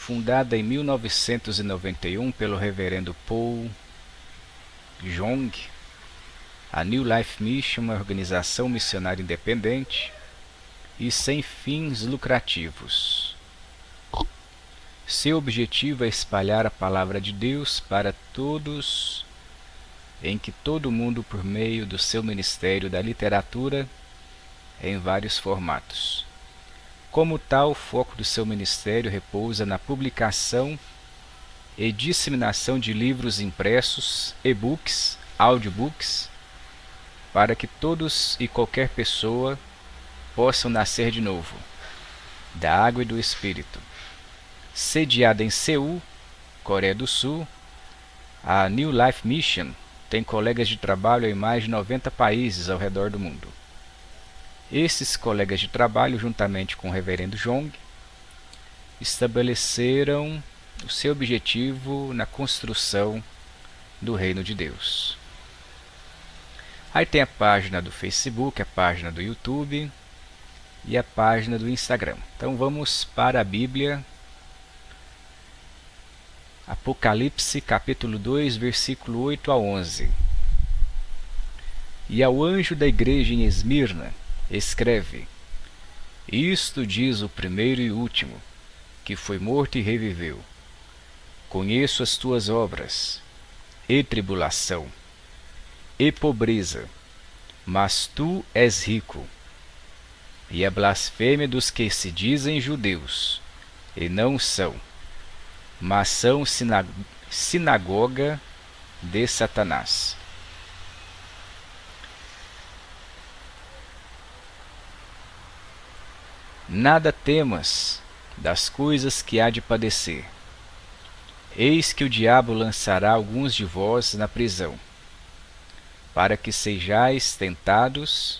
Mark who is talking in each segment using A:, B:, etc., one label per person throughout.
A: fundada em 1991 pelo reverendo Paul Jong, a New Life Mission é uma organização missionária independente e sem fins lucrativos. Seu objetivo é espalhar a palavra de Deus para todos, em que todo mundo por meio do seu ministério da literatura em vários formatos. Como tal, o foco do seu ministério repousa na publicação e disseminação de livros impressos, e-books, audiobooks, para que todos e qualquer pessoa possam nascer de novo, da água e do Espírito. Sediada em Seul, Coreia do Sul, a New Life Mission tem colegas de trabalho em mais de 90 países ao redor do mundo. Esses colegas de trabalho, juntamente com o reverendo Jong, estabeleceram o seu objetivo na construção do reino de Deus. Aí tem a página do Facebook, a página do YouTube e a página do Instagram. Então vamos para a Bíblia. Apocalipse capítulo 2, versículo 8 a 11. E ao anjo da igreja em Esmirna, escreve: Isto diz o primeiro e último, que foi morto e reviveu. Conheço as tuas obras, e tribulação, e pobreza, mas tu és rico. E a blasfêmia dos que se dizem judeus, e não são, mas são sinagoga de Satanás. Nada temas das coisas que há de padecer. Eis que o diabo lançará alguns de vós na prisão, para que sejais tentados,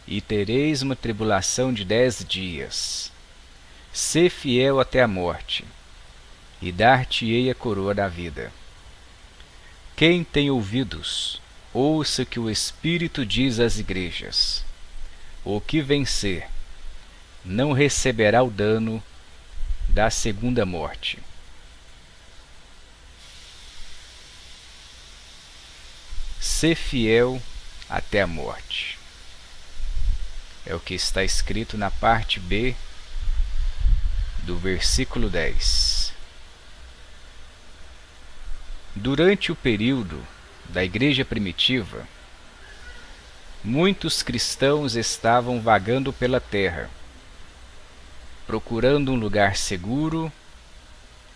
A: e tereis uma tribulação de 10 dias. Sê fiel até a morte, e dar-te-ei a coroa da vida. Quem tem ouvidos, ouça o que o Espírito diz às igrejas. O que vencer não receberá o dano da segunda morte. Sê fiel até a morte. É o que está escrito na parte B do versículo 10. Durante o período da igreja primitiva, muitos cristãos estavam vagando pela terra, procurando um lugar seguro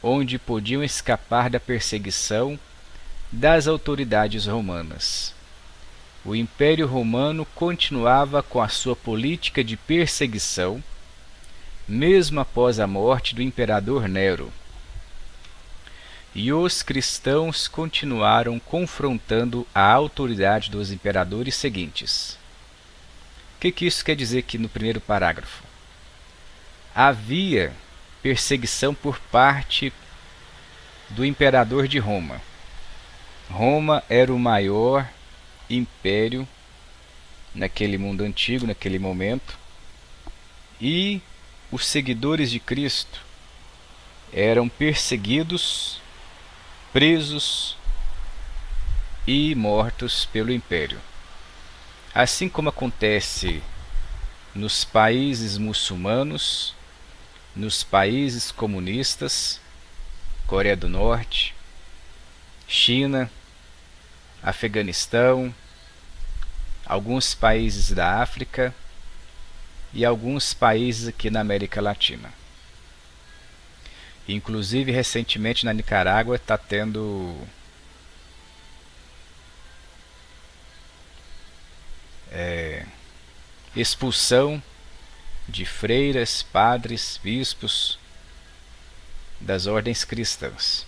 A: onde podiam escapar da perseguição das autoridades romanas. O Império Romano continuava com a sua política de perseguição, mesmo após a morte do imperador Nero. E os cristãos continuaram confrontando a autoridade dos imperadores seguintes. O que isso quer dizer aqui no primeiro parágrafo? Havia perseguição por parte do imperador de Roma. Roma era o maior império naquele mundo antigo, naquele momento, e os seguidores de Cristo eram perseguidos, presos e mortos pelo império. Assim como acontece nos países muçulmanos, nos países comunistas, Coreia do Norte, China, Afeganistão, alguns países da África e alguns países aqui na América Latina. Inclusive, recentemente na Nicarágua está tendo expulsão de freiras, padres, bispos das ordens cristãs.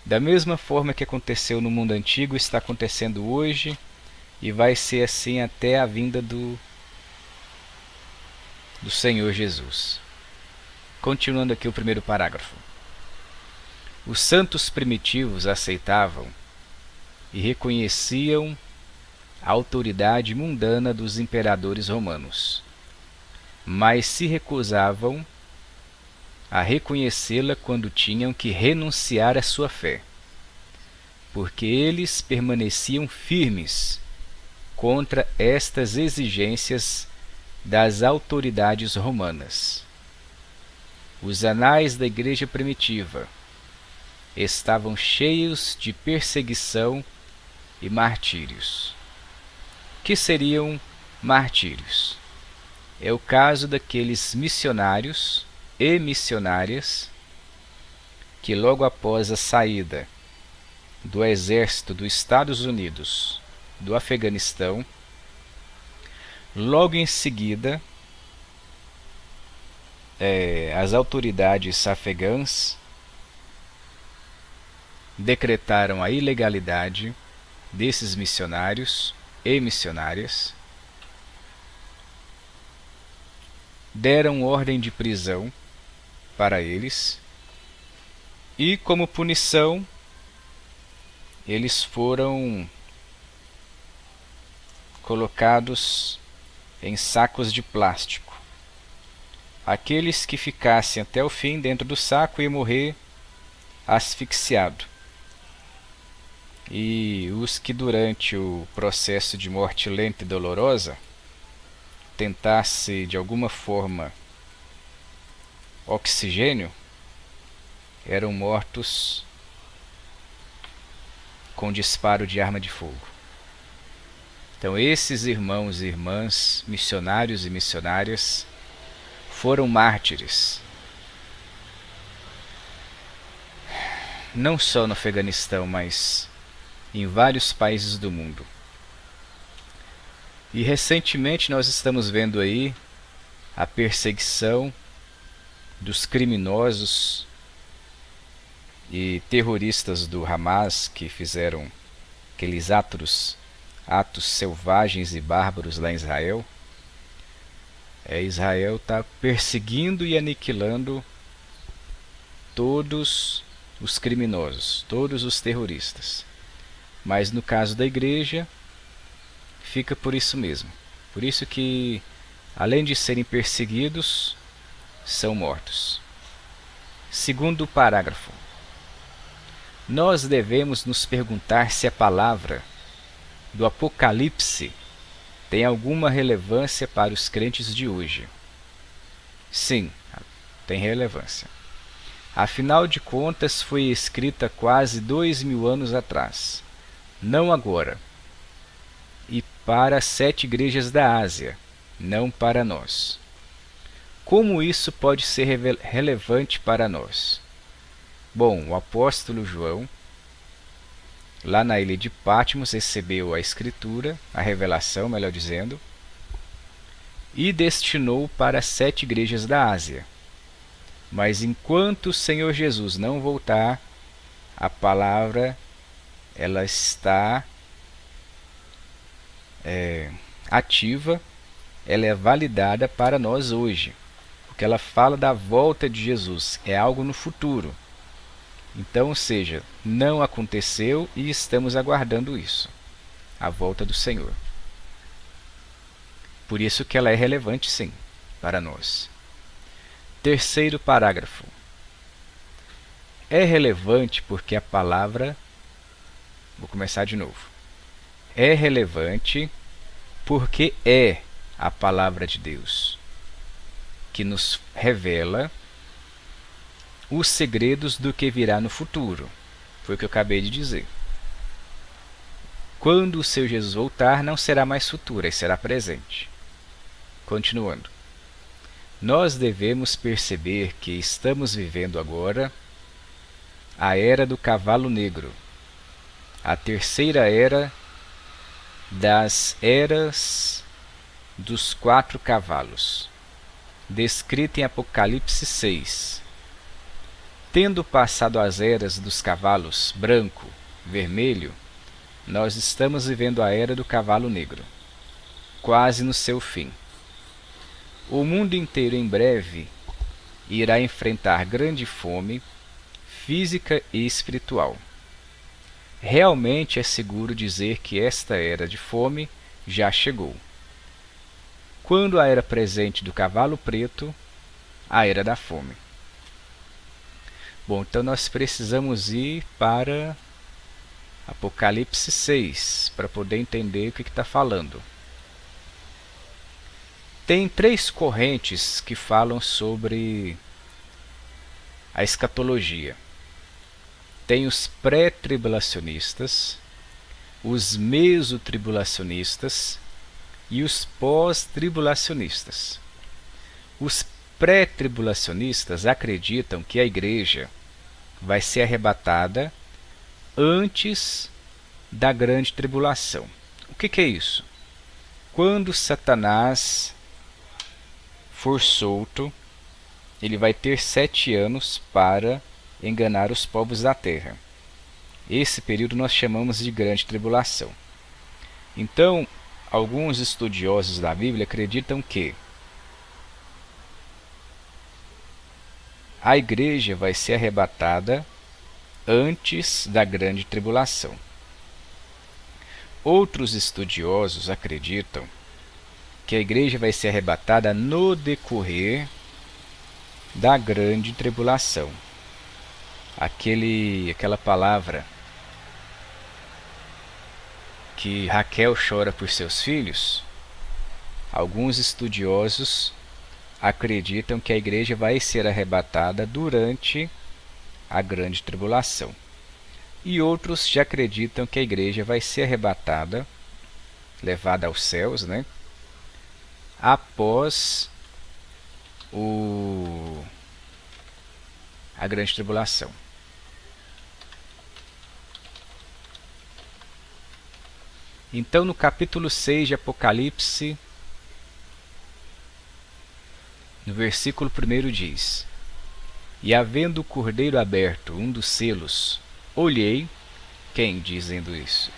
A: Da mesma forma que aconteceu no mundo antigo, está acontecendo hoje e vai ser assim até a vinda do Senhor Jesus. Continuando aqui o primeiro parágrafo. Os santos primitivos aceitavam e reconheciam a autoridade mundana dos imperadores romanos, mas se recusavam a reconhecê-la quando tinham que renunciar à sua fé, porque eles permaneciam firmes contra estas exigências das autoridades romanas. Os anais da Igreja primitiva estavam cheios de perseguição e martírios. Que seriam martírios? É o caso daqueles missionários e missionárias que logo após a saída do exército dos Estados Unidos do Afeganistão, logo em seguida as autoridades afegãs decretaram a ilegalidade desses missionários e missionárias, deram ordem de prisão para eles e, como punição, eles foram colocados em sacos de plástico. Aqueles que ficassem até o fim dentro do saco iam morrer asfixiado. E os que durante o processo de morte lenta e dolorosa tentasse de alguma forma oxigênio, eram mortos com disparo de arma de fogo. Então esses irmãos e irmãs, missionários e missionárias, foram mártires. Não só no Afeganistão, mas em vários países do mundo. E recentemente nós estamos vendo aí a perseguição dos criminosos e terroristas do Hamas que fizeram aqueles atos selvagens e bárbaros lá em Israel. Israel está perseguindo e aniquilando todos os criminosos, todos os terroristas. Mas no caso da igreja, fica por isso mesmo. Por isso que, além de serem perseguidos, são mortos. Segundo parágrafo. Nós devemos nos perguntar se a palavra do Apocalipse tem alguma relevância para os crentes de hoje. Sim, tem relevância. Afinal de contas, foi escrita quase 2000 anos atrás, não agora, e para as 7 igrejas da Ásia, não para nós. Como isso pode ser relevante para nós? Bom, o apóstolo João, lá na ilha de Patmos, recebeu a escritura, a revelação, melhor dizendo, e destinou para as 7 igrejas da Ásia. Mas enquanto o Senhor Jesus não voltar, a palavra ela está ativa, ela é validada para nós hoje, porque ela fala da volta de Jesus, é algo no futuro. Então, ou seja, não aconteceu e estamos aguardando isso, a volta do Senhor. Por isso que ela é relevante, sim, para nós. Terceiro parágrafo. É relevante porque a palavra... Vou começar de novo. É relevante porque é a palavra de Deus que nos revela os segredos do que virá no futuro. Foi o que eu acabei de dizer. Quando o seu Jesus voltar, não será mais futuro, será presente. Continuando. Nós devemos perceber que estamos vivendo agora a era do cavalo negro, a terceira era das eras dos 4 cavalos, descrita em Apocalipse 6. Tendo passado as eras dos cavalos branco, vermelho, nós estamos vivendo a era do cavalo negro, quase no seu fim. O mundo inteiro em breve irá enfrentar grande fome física e espiritual. Realmente é seguro dizer que esta era de fome já chegou. Quando a era presente do cavalo preto, a era da fome. Bom, então nós precisamos ir para Apocalipse 6 para poder entender o que está falando. Tem 3 correntes que falam sobre a escatologia. Tem os pré-tribulacionistas, os mesotribulacionistas e os pós-tribulacionistas. Os pré-tribulacionistas acreditam que a igreja vai ser arrebatada antes da grande tribulação. O que é isso? Quando Satanás for solto, ele vai ter 7 anos para enganar os povos da terra. Esse período nós chamamos de grande tribulação. Então, alguns estudiosos da Bíblia acreditam que a igreja vai ser arrebatada antes da grande tribulação. Outros estudiosos acreditam que a igreja vai ser arrebatada no decorrer da grande tribulação. Aquela palavra que Raquel chora por seus filhos, alguns estudiosos acreditam que a igreja vai ser arrebatada durante a grande tribulação. E outros já acreditam que a igreja vai ser arrebatada, levada aos céus, após a grande tribulação. Então, no capítulo 6 de Apocalipse, no versículo 1 diz: E havendo o cordeiro aberto um dos selos, olhei. Quem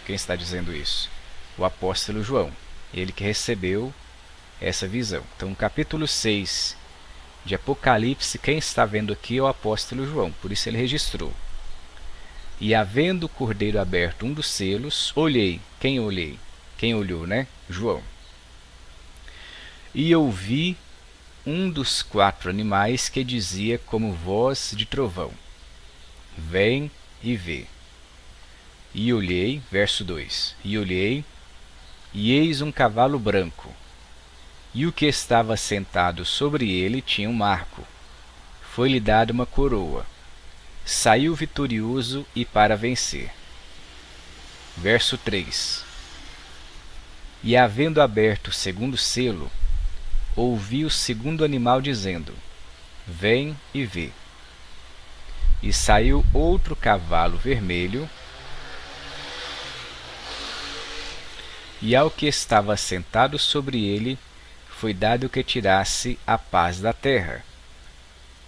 A: está dizendo isso? O apóstolo João, ele que recebeu essa visão. Então, no capítulo 6 de Apocalipse, quem está vendo aqui é o apóstolo João, por isso ele registrou. E havendo o cordeiro aberto um dos selos, olhei. Quem olhei? Quem olhou, João. E ouvi um dos 4 animais que dizia como voz de trovão: Vem e vê. E olhei, verso 2, e olhei, e eis um cavalo branco, e o que estava sentado sobre ele tinha um marco. Foi-lhe dada uma coroa. Saiu vitorioso e para vencer. Verso 3. E havendo aberto o segundo selo, ouvi o segundo animal dizendo: Vem e vê. E saiu outro cavalo vermelho, e ao que estava sentado sobre ele foi dado que tirasse a paz da terra,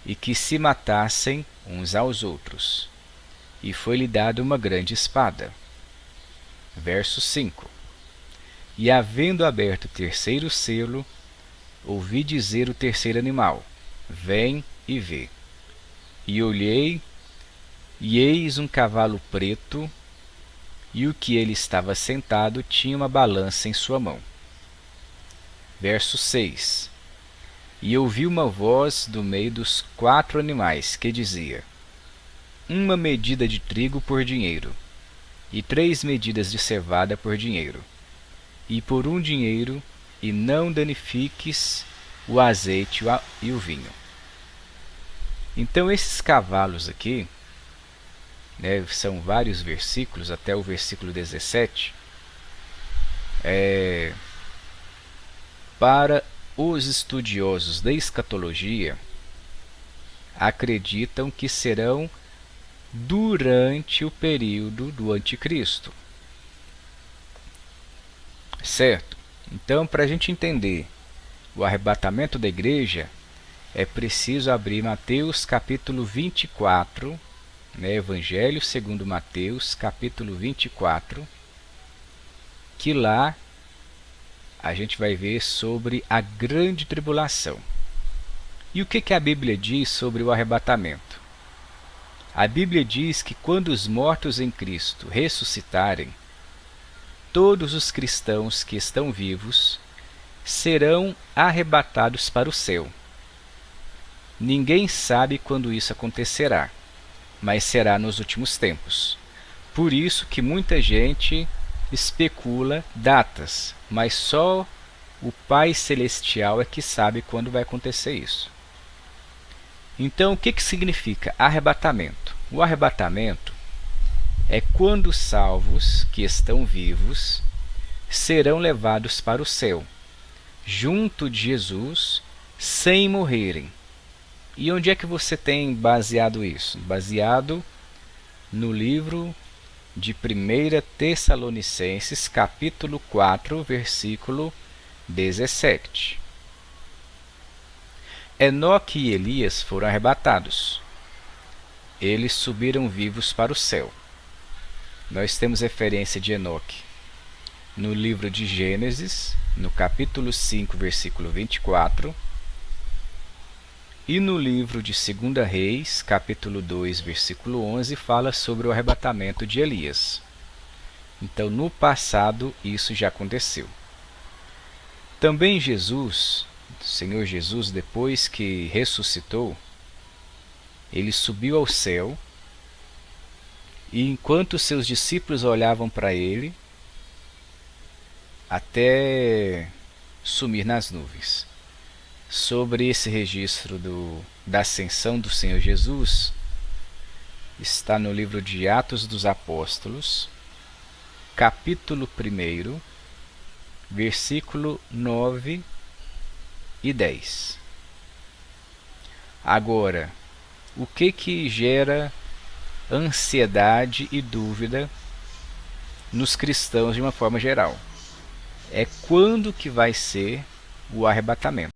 A: e que se matassem uns aos outros, e foi-lhe dado uma grande espada. Verso 5. E havendo aberto o terceiro selo, ouvi dizer o terceiro animal: Vem e vê. E olhei, e eis um cavalo preto, e o que ele estava sentado tinha uma balança em sua mão. Verso 6. E ouvi uma voz do meio dos 4 animais que dizia: Uma medida de trigo por dinheiro, e 3 medidas de cevada por dinheiro, e por 1 dinheiro, e não danifiques o azeite e o vinho. Então esses cavalos aqui, são vários versículos, até o versículo 17, para os estudiosos da escatologia, acreditam que serão durante o período do anticristo. Certo? Então, para a gente entender o arrebatamento da igreja, é preciso abrir Mateus capítulo 24, Evangelho segundo Mateus capítulo 24, que lá a gente vai ver sobre a grande tribulação. E o que a Bíblia diz sobre o arrebatamento? A Bíblia diz que quando os mortos em Cristo ressuscitarem, todos os cristãos que estão vivos serão arrebatados para o céu. Ninguém sabe quando isso acontecerá. mas será nos últimos tempos. Por isso que muita gente especula datas, mas só o Pai Celestial é que sabe quando vai acontecer isso. Então, o que significa arrebatamento? O arrebatamento é quando os salvos que estão vivos serão levados para o céu, junto de Jesus, sem morrerem. E onde é que você tem baseado isso? Baseado no livro de 1 Tessalonicenses, capítulo 4, versículo 17. Enoque e Elias foram arrebatados. Eles subiram vivos para o céu. Nós temos referência de Enoque no livro de Gênesis, no capítulo 5, versículo 24, e no livro de 2 Reis, capítulo 2, versículo 11, fala sobre o arrebatamento de Elias. Então, no passado, isso já aconteceu. Também Jesus, o Senhor Jesus, depois que ressuscitou, ele subiu ao céu, e enquanto seus discípulos olhavam para ele, até sumir nas nuvens. Sobre esse registro da ascensão do Senhor Jesus, está no livro de Atos dos Apóstolos, capítulo 1, versículo 9 e 10. Agora, o que gera ansiedade e dúvida nos cristãos de uma forma geral? É quando que vai ser o arrebatamento.